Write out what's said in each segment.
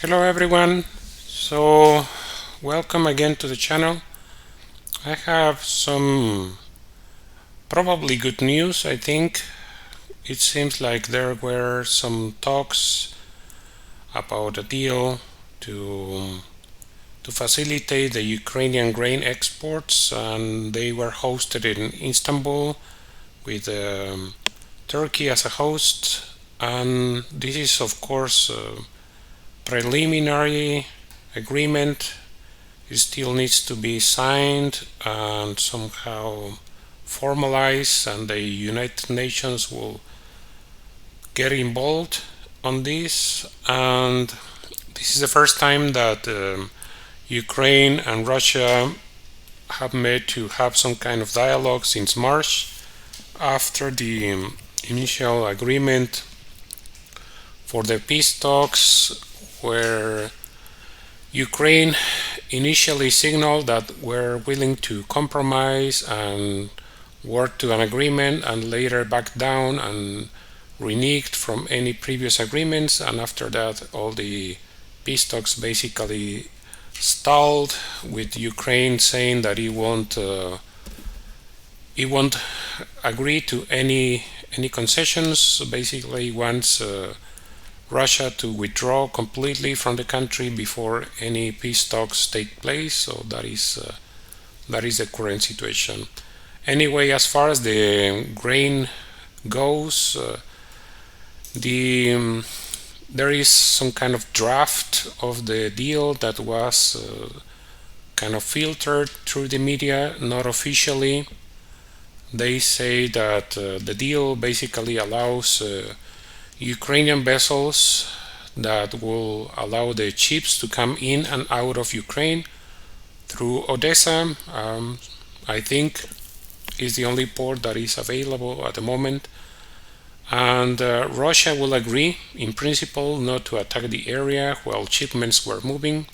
Hello everyone, so welcome again to the channel. I have some probably good news. I think it seems like there were some talks about a deal to facilitate the Ukrainian grain exports, and they were hosted in Istanbul with Turkey as a host. And this is of course a preliminary agreement. It still needs to be signed and somehow formalized, and the United Nations will get involved on this. And this is the first time that Ukraine and Russia have met to have some kind of dialogue since March, after the initial agreement for the peace talks, where Ukraine initially signaled that we're willing to compromise and work to an agreement, and later backed down and reneged from any previous agreements. And after that, all the peace talks basically stalled, with Ukraine saying that it won't agree to any concessions. Basically wants Russia to withdraw completely from the country before any peace talks take place. So that is the current situation. Anyway, as far as the grain goes, there is some kind of draft of the deal that was kind of filtered through the media, not officially. They say that the deal basically allows Ukrainian vessels that will allow the ships to come in and out of Ukraine through Odessa. I think is the only port that is available at the moment. And Russia will agree, in principle, not to attack the area while shipments were moving.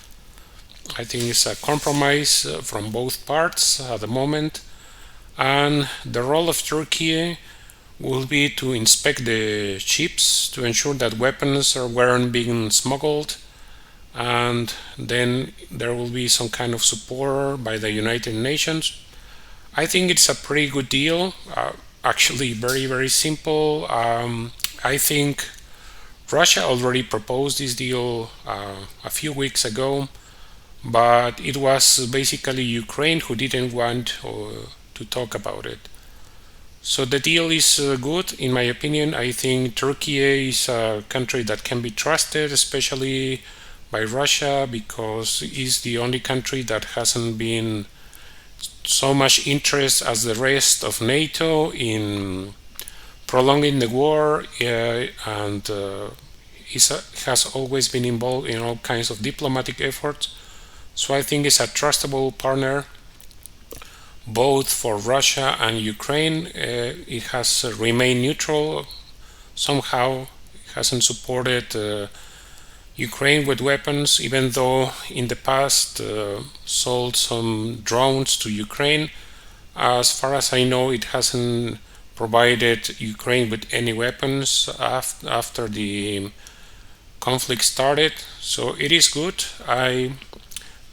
I think it's a compromise from both parts at the moment. And the role of Turkey will be to inspect the ships to ensure that weapons weren't being smuggled, and then there will be some kind of support by the United Nations. I think it's a pretty good deal, actually very simple. I think Russia already proposed this deal a few weeks ago, but it was basically Ukraine who didn't want to talk about it. So the deal is good, in my opinion. I think Turkey is a country that can be trusted, especially by Russia, because it's the only country that hasn't been so much interest as the rest of NATO in prolonging the war, and has always been involved in all kinds of diplomatic efforts. So I think it's a trustable partner both for Russia and Ukraine. It has remained neutral. Somehow it hasn't supported Ukraine with weapons, even though in the past sold some drones to Ukraine. As far as I know, it hasn't provided Ukraine with any weapons after the conflict started. So it is good. I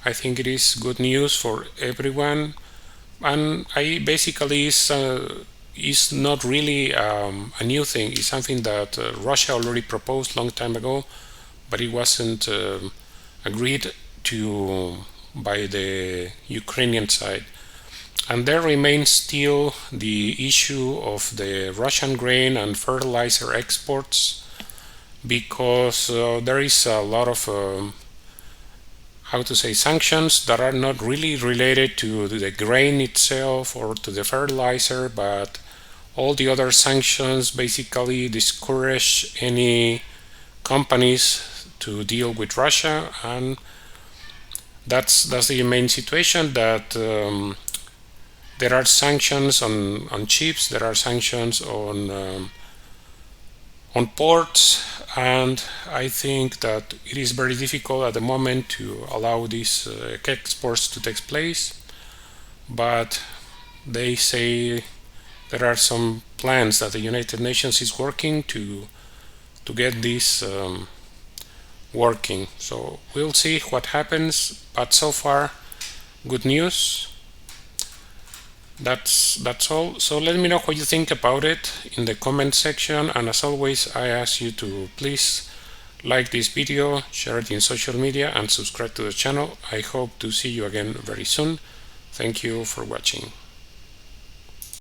think it is good news for everyone. And basically is not really a new thing. It's something that Russia already proposed long time ago, but it wasn't agreed to by the Ukrainian side. And there remains still the issue of the Russian grain and fertilizer exports, because there is a lot of sanctions that are not really related to the grain itself or to the fertilizer, but all the other sanctions basically discourage any companies to deal with Russia. And that's the main situation, that there are sanctions on ships, there are sanctions on ports, and I think that it is very difficult at the moment to allow these exports to take place. But they say there are some plans that the United Nations is working to get this working. So we'll see what happens, but so far good news. That's all. So let me know what you think about it in the comment section, and as always I ask you to please like this video, share it in social media, and subscribe to the channel. I hope to see you again very soon. Thank you for watching.